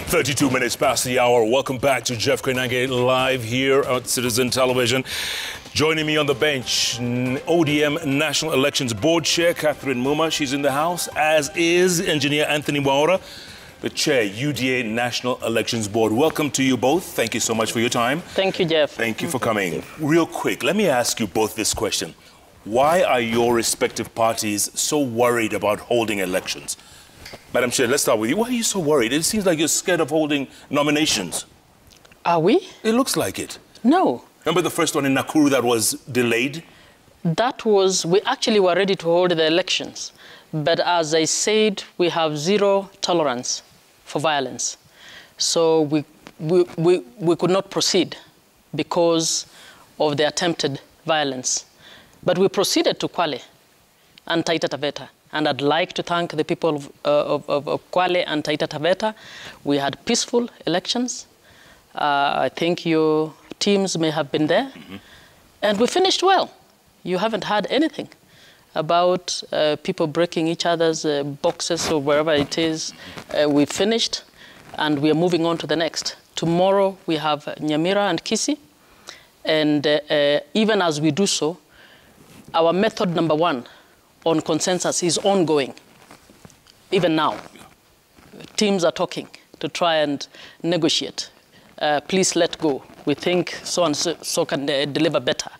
32 minutes past the hour. Welcome back to JKLIVE here on Citizen Television. Joining me on the bench, ODM National Elections Board Chair Catherine Muma. She's in the house, as is Engineer Anthony Waura, the Chair, UDA National Elections Board. Welcome to you both. Thank you so much for your time. Thank you, Jeff. Thank you for coming. Real quick, let me ask you both this question. Why are your respective parties so worried about holding elections? Madam Chair, let's start with you. Why are you so worried? It seems like you're scared of holding nominations. Are we? It looks like it. No. Remember the first one in Nakuru that was delayed? That was, we actually were ready to hold the elections. But as I said, we have zero tolerance for violence. So we could not proceed because of the attempted violence. But we proceeded to Kwale and Taita Taveta. And I'd like to thank the people of Kwale and Taita Taveta. We had peaceful elections. I think your teams may have been there. Mm-hmm. And we finished well. You haven't heard anything about people breaking each other's boxes or wherever it is. We finished, and we are moving on to the next. Tomorrow, we have Nyamira and Kisii. And even as we do so, our method number one on consensus is ongoing, even now. Teams are talking to try and negotiate. Please let go. We think so and so can deliver better.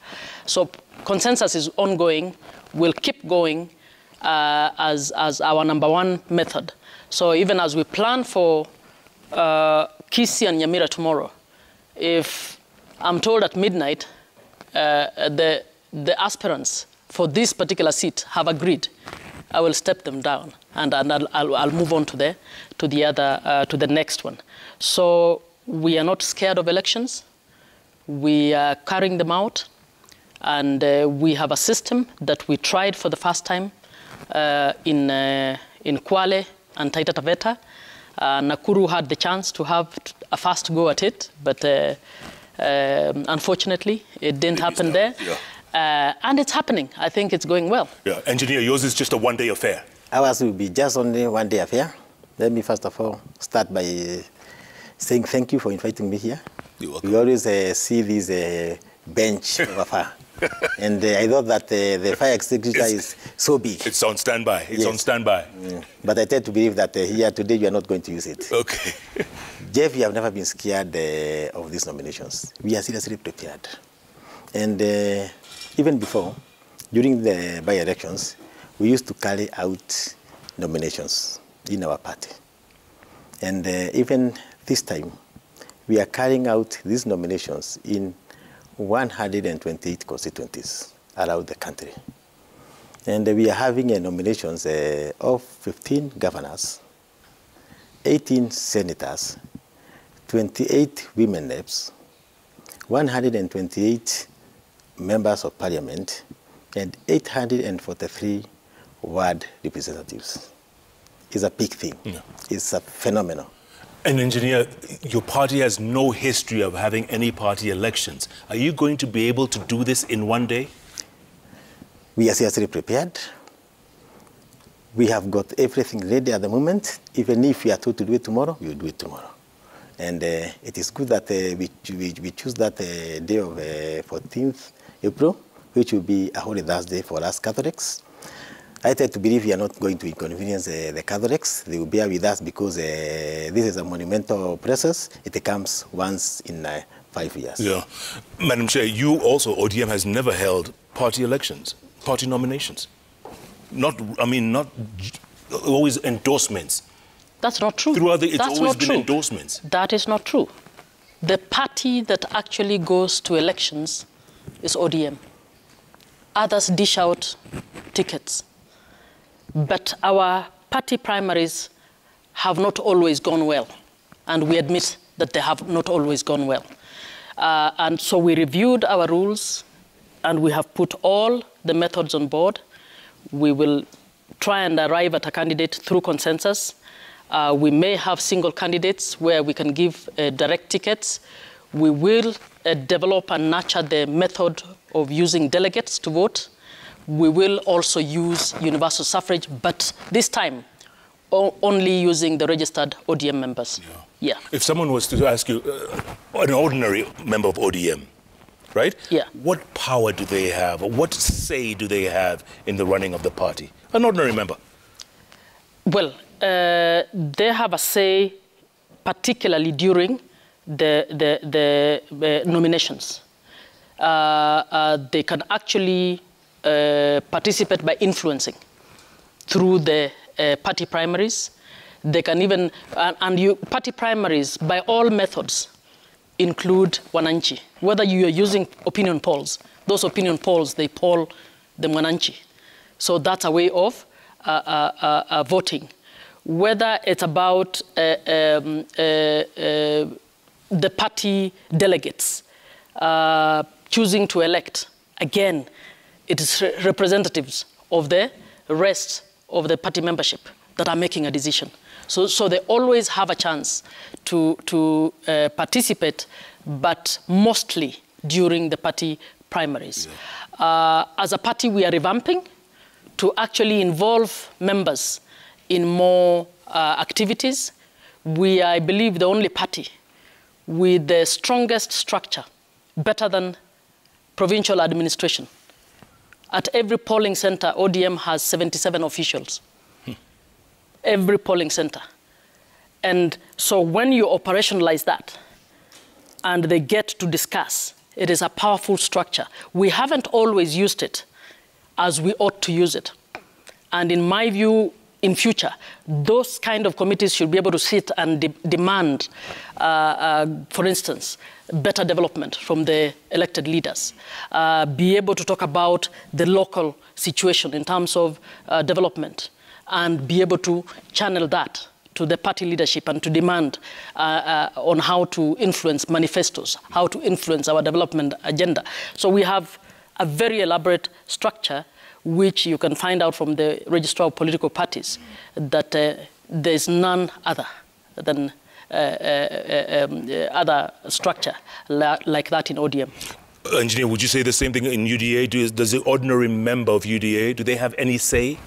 So consensus is ongoing. We'll keep going as our number one method. So even as we plan for Kisii and Nyamira tomorrow, if I'm told at midnight the aspirants for this particular seat have agreed, I will step them down and I'll move on to the next one. So we are not scared of elections. We are carrying them out, and we have a system that we tried for the first time in Kwale and Taita Taveta. Nakuru had the chance to have a fast go at it, but unfortunately it didn't happen there. Yeah. And it's happening. I think it's going well. Yeah. Engineer, yours is just a one-day affair. Ours will be just only one-day affair. Let me first of all start by saying thank you for inviting me here. You're welcome. We always see this bench of afar. And I thought that the fire extinguisher is so big. It's on standby. It's yes. on standby. But I tend to believe that here today you are not going to use it. Okay. Jeff, you have never been scared of these nominations. We are seriously prepared. And even before, during the by-elections, we used to carry out nominations in our party. And even this time, we are carrying out these nominations in 128 constituencies around the country. And we are having nominations of 15 governors, 18 senators, 28 women reps, 128 members of parliament, and 843 ward representatives. It's a big thing. Yeah. It's a phenomenon. And Engineer, your party has no history of having any party elections. Are you going to be able to do this in one day? We are seriously prepared. We have got everything ready at the moment. Even if we are told to do it tomorrow, we will do it tomorrow. And it is good that we choose that day of 14th April, which will be a holy Thursday for us Catholics. I tend to believe we are not going to inconvenience the Catholics. They will bear with us because this is a monumental process. It comes once in 5 years. Yeah. Madam Chair, you also, ODM has never held party elections, party nominations. Not always endorsements. That's not true. Throughout it's always been endorsements. That is not true. The party that actually goes to elections is ODM. Others dish out tickets. But our party primaries have not always gone well. And we admit that they have not always gone well. And so we reviewed our rules, and we have put all the methods on board. We will try and arrive at a candidate through consensus. We may have single candidates where we can give direct tickets. We will develop and nurture the method of using delegates to vote. We will also use universal suffrage, but this time only using the registered ODM members. Yeah. If someone was to ask you, an ordinary member of ODM, right? Yeah. What power do they have? What say do they have in the running of the party? An ordinary member. Well, they have a say, particularly during the nominations. They can actually participate by influencing through the party primaries. They can even, party primaries by all methods include Wananchi. Whether you are using opinion polls, those opinion polls, they poll the Wananchi. So that's a way of voting. Whether it's about the party delegates choosing to elect, again, it is representatives of the rest of the party membership that are making a decision. So they always have a chance to participate, but mostly during the party primaries. Yeah. As a party, we are revamping to actually involve members in more activities. We are, I believe, the only party with the strongest structure, better than provincial administration. At every polling center, ODM has 77 officials. Every polling center. And so when you operationalize that and they get to discuss, it is a powerful structure. We haven't always used it as we ought to use it. And in my view, in future, those kind of committees should be able to sit and demand, for instance, better development from the elected leaders, be able to talk about the local situation in terms of development, and be able to channel that to the party leadership and to demand on how to influence manifestos, how to influence our development agenda. So we have a very elaborate structure which you can find out from the Registrar of Political Parties, that there's none other than other structure like that in ODM. Engineer, would you say the same thing in UDA? Does the ordinary member of UDA, do they have any say?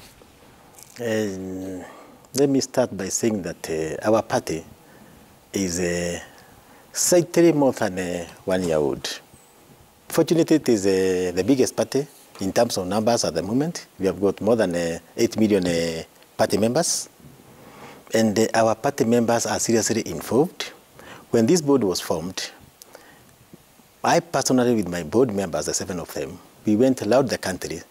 Let me start by saying that our party is slightly more than 1 year old. Fortunately, it is the biggest party in terms of numbers at the moment. We have got more than 8 million party members. And our party members are seriously involved. When this board was formed, I personally, with my board members, the 7 of them, we went around the country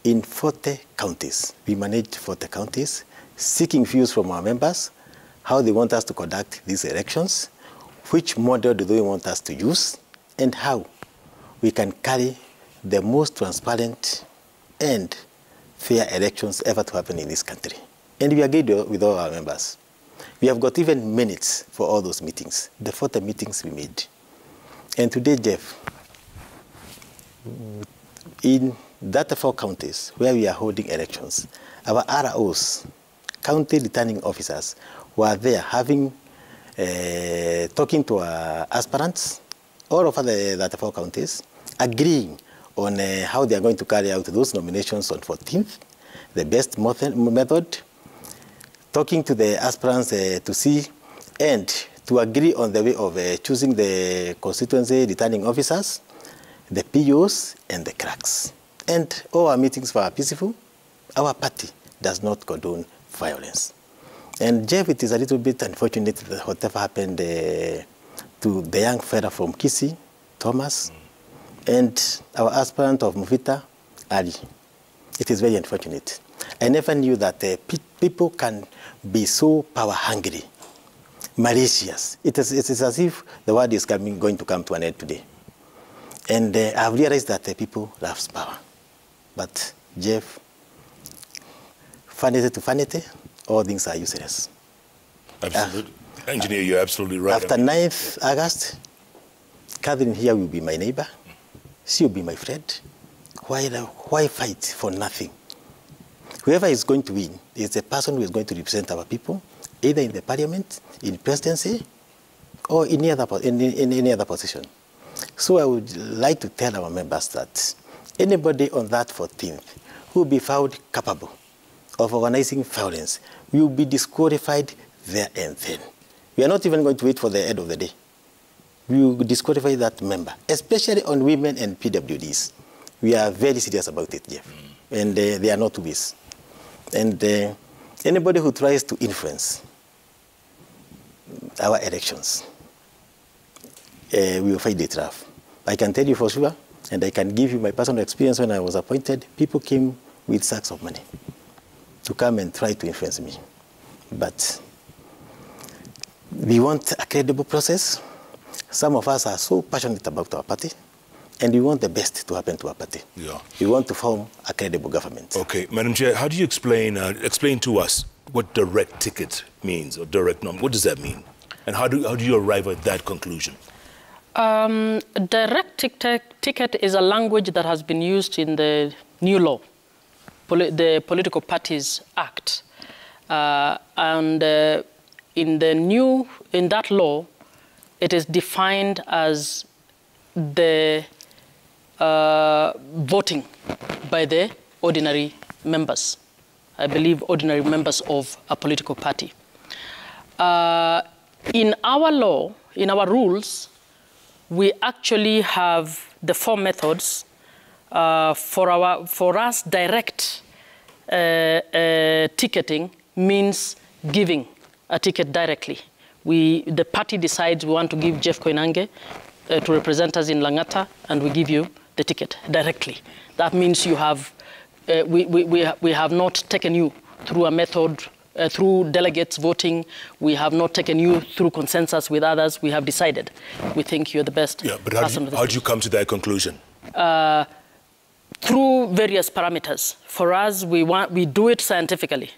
in 40 counties. We managed 40 counties, seeking views from our members, how they want us to conduct these elections, which model do they want us to use, and how we can carry the most transparent and fair elections ever to happen in this country. And we agreed with all our members. We have got even minutes for all those meetings, the 40 meetings we made. And today, Jeff, in that 4 counties where we are holding elections, our ROs, county returning officers, were there having, talking to our aspirants all over the 4 counties, agreeing on how they are going to carry out those nominations on 14th, the best method, talking to the aspirants to see and to agree on the way of choosing the constituency returning officers, the POs, and the cracks. And all our meetings were peaceful. Our party does not condone violence. And Jeff, it is a little bit unfortunate that whatever happened to the young fella from Kisii, Thomas, and our aspirant of Mufita, Ali. It is very unfortunate. I never knew that people can be so power-hungry, malicious. It is as if the world is going to come to an end today. And I've realized that people love power. But, Jeff, vanity to vanity, all things are useless. Absolutely. Engineer, you're absolutely right. After 9th August, Catherine here will be my neighbor. She will be my friend. Why fight for nothing? Whoever is going to win is the person who is going to represent our people, either in the parliament, in presidency, or in any other position. So I would like to tell our members that anybody on that 14th who will be found capable of organizing violence, we will be disqualified there and then. We are not even going to wait for the end of the day. We will disqualify that member, especially on women and PWDs. We are very serious about it, Jeff. And they are not two ways. And anybody who tries to influence our elections, we will fight the trap. I can tell you for sure, and I can give you my personal experience when I was appointed, people came with sacks of money to come and try to influence me. But we want a credible process. Some of us are so passionate about our party, and we want the best to happen to our party. Yeah. We want to form a credible government. Okay, Madam Chair, how do you explain to us what direct ticket means, or direct nom? What does that mean? And how do you arrive at that conclusion? Direct ticket is a language that has been used in the new law, the Political Parties Act. In that law, it is defined as the voting by the ordinary members. I believe ordinary members of a political party. In our law, in our rules, we actually have the 4 methods. For us, direct ticketing means giving a ticket directly. The party decides we want to give Jeff Koinange to represent us in Langata, and we give you the ticket directly. That means you have, we have not taken you through a method, through delegates voting. We have not taken you through consensus with others. We have decided. We think you're the best person. How do you come to that conclusion? Through various parameters. For us, we do it scientifically,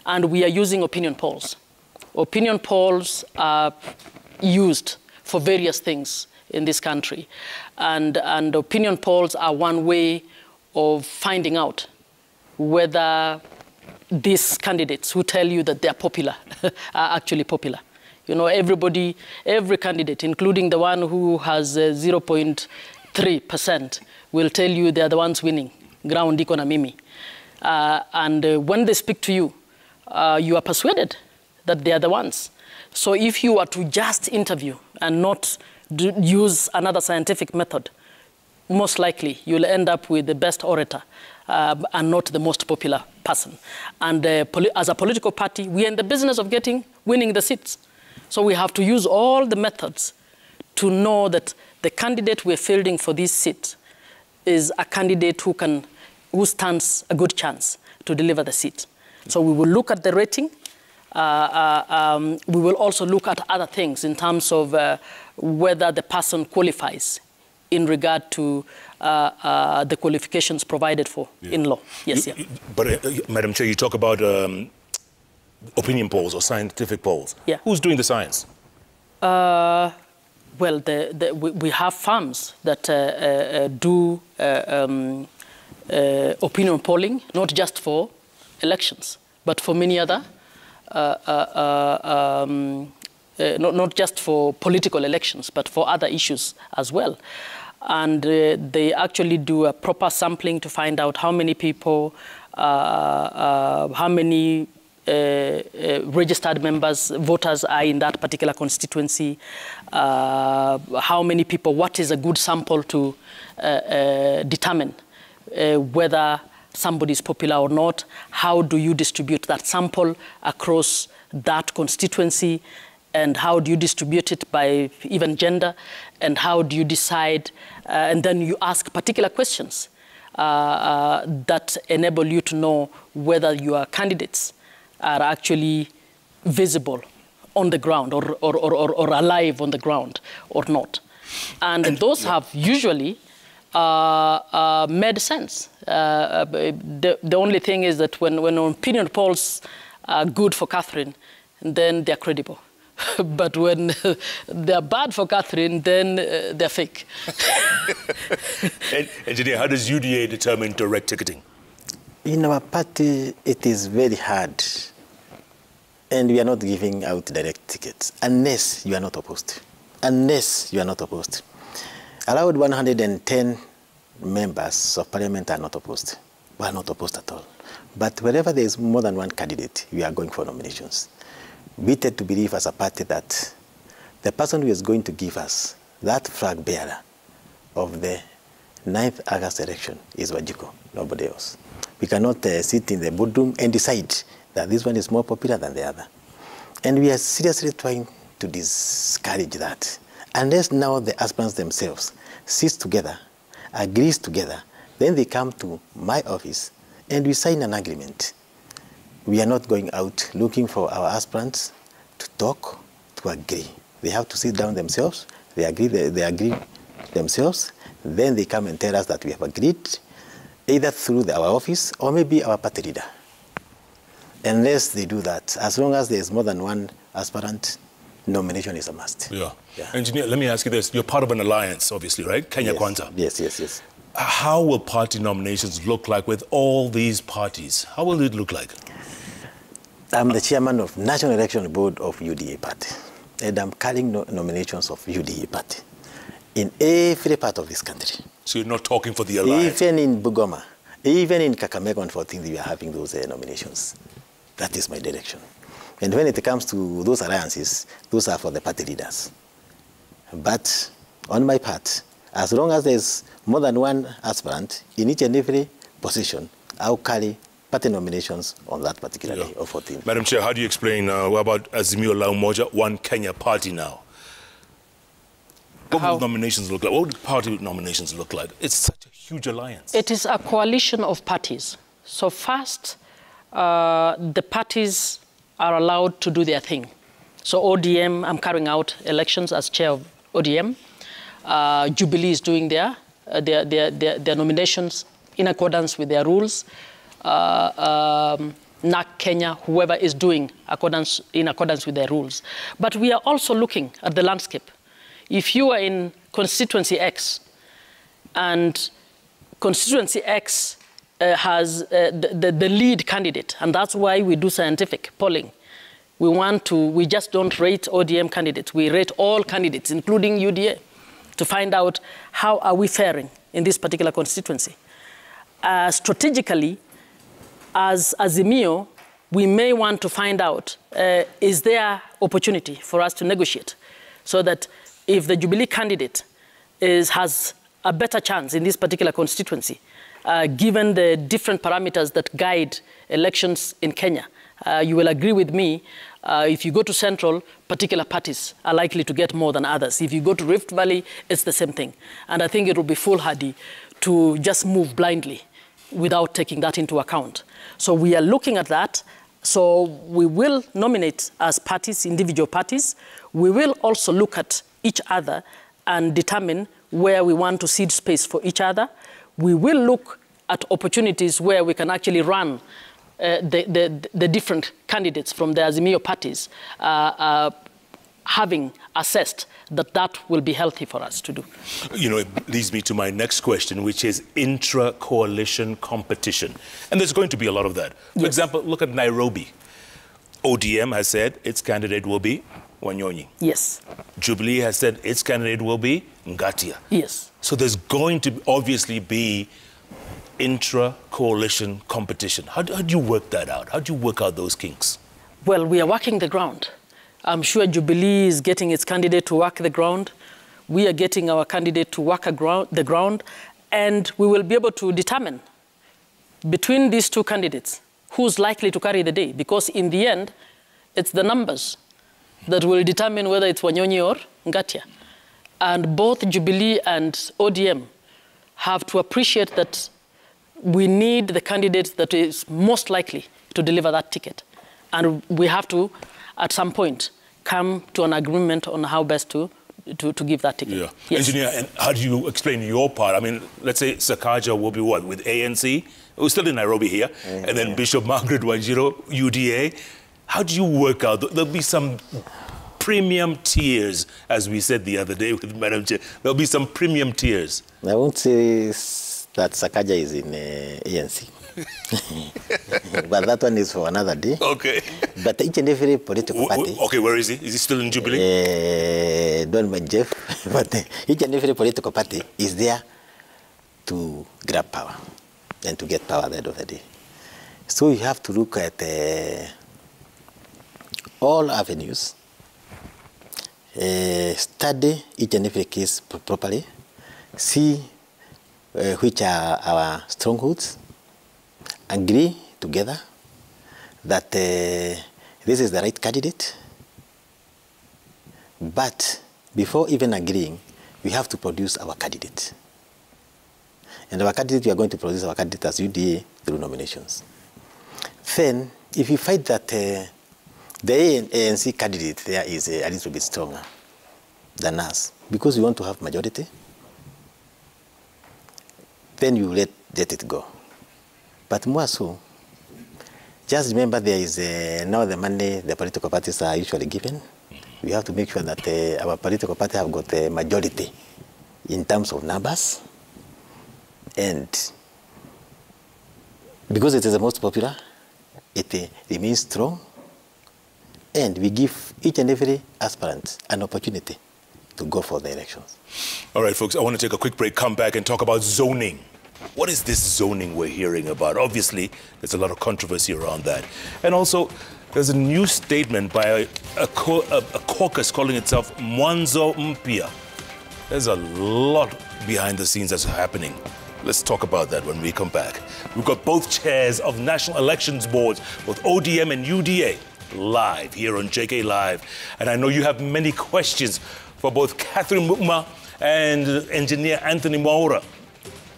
and we are using opinion polls. Opinion polls are used for various things in this country, and opinion polls are one way of finding out whether these candidates who tell you that they are popular are actually popular. You know, every candidate, including the one who has 0.3%, will tell you they are the ones winning. Ground iko na mimi. And when they speak to you, you are persuaded that they are the ones. So if you are to just interview and not use another scientific method, most likely you'll end up with the best orator and not the most popular person. And as a political party, we are in the business of winning the seats. So we have to use all the methods to know that the candidate we're fielding for this seat is a candidate who stands a good chance to deliver the seat. So we will look at the rating. We will also look at other things in terms of whether the person qualifies in regard to the qualifications provided for in law. Yes, But Madam Chair, you talk about opinion polls or scientific polls. Yeah. Who's doing the science? Well, we have firms that do opinion polling, not just for elections, but for many other, not just for political elections, but for other issues as well. And they actually do a proper sampling to find out how many people, how many registered members, voters are in that particular constituency, how many people, what is a good sample to determine whether somebody is popular or not, how do you distribute that sample across that constituency, and how do you distribute it by even gender, and how do you decide, and then you ask particular questions that enable you to know whether your candidates are actually visible on the ground or alive on the ground or not. And those have usually made sense. The only thing is that when opinion polls are good for Catherine, then they're credible. But when they're bad for Catherine, then they're fake. Engineer, how does UDA determine direct ticketing? In our party, it is very hard. And we are not giving out direct tickets unless you are not opposed. Unless you are not opposed. Allowed 110 members of parliament are not opposed. we are not opposed at all. But wherever there is more than one candidate, we are going for nominations. We tend to believe as a party that the person who is going to give us that flag bearer of the 9th August election is Wajiko, nobody else. We cannot sit in the boardroom and decide that this one is more popular than the other. And we are seriously trying to discourage that. Unless now the aspirants themselves sit together, agrees together, then they come to my office and we sign an agreement. We are not going out looking for our aspirants to talk, to agree. They have to sit down themselves, they agree themselves, then they come and tell us that we have agreed, either through our office or maybe our party leader. Unless they do that, as long as there is more than one aspirant, nomination is a must. Yeah. Engineer, let me ask you this. You're part of an alliance, obviously, right? Kenya Kwanza. Yes. How will party nominations look like with all these parties? How will it look like? I'm the chairman of National Election Board of UDA Party, and I'm carrying nominations of UDA Party in every part of this country. So you're not talking for the alliance? Even in Bugoma, even in Kakamega and 14, we are having those nominations. That is my direction. And when it comes to those alliances, those are for the party leaders. But on my part, as long as there's more than one aspirant in each and every position, I'll carry party nominations on that particular day of 14. Madam Chair, how do you explain what about Azimio La Umoja, One Kenya Party now? What will nominations look like? What would party nominations look like? It's such a huge alliance. It is a coalition of parties. So first, the parties are allowed to do their thing. So ODM, I'm carrying out elections as chair of ODM. Jubilee is doing their nominations in accordance with their rules. NAC Kenya, whoever is doing in accordance with their rules. But we are also looking at the landscape. If you are in constituency X and constituency X has the lead candidate, and that's why we do scientific polling. We just don't rate ODM candidates. We rate all candidates, including UDA, to find out how are we faring in this particular constituency. Strategically, as Azimio, we may want to find out, is there opportunity for us to negotiate so that if the Jubilee candidate has a better chance in this particular constituency, given the different parameters that guide elections in Kenya, you will agree with me, if you go to Central, particular parties are likely to get more than others. If you go to Rift Valley, it's the same thing. And I think it will be foolhardy to just move blindly without taking that into account. So we are looking at that. So we will nominate as parties, individual parties. We will also look at each other and determine where we want to cede space for each other. We will look at opportunities where we can actually run the different candidates from the Azimio parties, having assessed that will be healthy for us to do. You know, it leads me to my next question, which is intra-coalition competition. And there's going to be a lot of that. For example, look at Nairobi. ODM has said its candidate will be Wanyonyi. Yes. Jubilee has said its candidate will be Ngatia. Yes. So there's going to obviously be intra-coalition competition. How do you work that out? How do you work out those kinks? Well, we are working the ground. I'm sure Jubilee is getting its candidate to work the ground. We are getting our candidate to work the ground. And we will be able to determine between these two candidates who's likely to carry the day. Because in the end, it's the numbers that will determine whether it's Wanyonyi or Ngatia. And both Jubilee and ODM have to appreciate that we need the candidate that is most likely to deliver that ticket. And we have to, at some point, come to an agreement on how best to give that ticket. Yeah. Yes. Engineer, and how do you explain your part? I mean, let's say Sakaja will be what, with ANC? We're still in Nairobi here. And then Bishop Margaret Wanjiru, UDA. How do you work out? There'll be some premium tiers, as we said the other day with Madam Chair. There'll be some premium tiers. I won't say that Sakaja is in ANC. But that one is for another day. Okay. But each and every political party... Okay, where is he? Is he still in Jubilee? Don't mind Jeff. But each and every political party is there to grab power. and to get power at the end of the day. So you have to look at all avenues, study each and every case properly, see which are our strongholds, agree together that this is the right candidate. But before even agreeing, we have to produce our candidate. And our candidate, we are going to produce our candidate as UDA through nominations. Then, if you find that the ANC candidate there is a little bit stronger than us, because we want to have majority, then you let it go. But more so, just remember there is now the money the political parties are usually given. We have to make sure that our political party have got a majority in terms of numbers, and because it is the most popular, it remains strong, and we give each and every aspirant an opportunity to go for the elections. All right, folks, I want to take a quick break, come back and talk about zoning. What is this zoning we're hearing about? Obviously, there's a lot of controversy around that. And also, there's a new statement by a caucus calling itself Mwanzo Mpya. There's a lot behind the scenes that's happening. Let's talk about that when we come back. We've got both chairs of national elections boards, both ODM and UDA, live here on JK Live. And I know you have many questions for both Catherine Mukma and engineer Anthony Maura.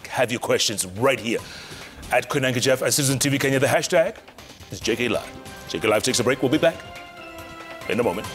Have your questions right here at Koinange Jeff at Citizen TV Kenya. The hashtag is JK Live. JK Live takes a break. We'll be back in a moment.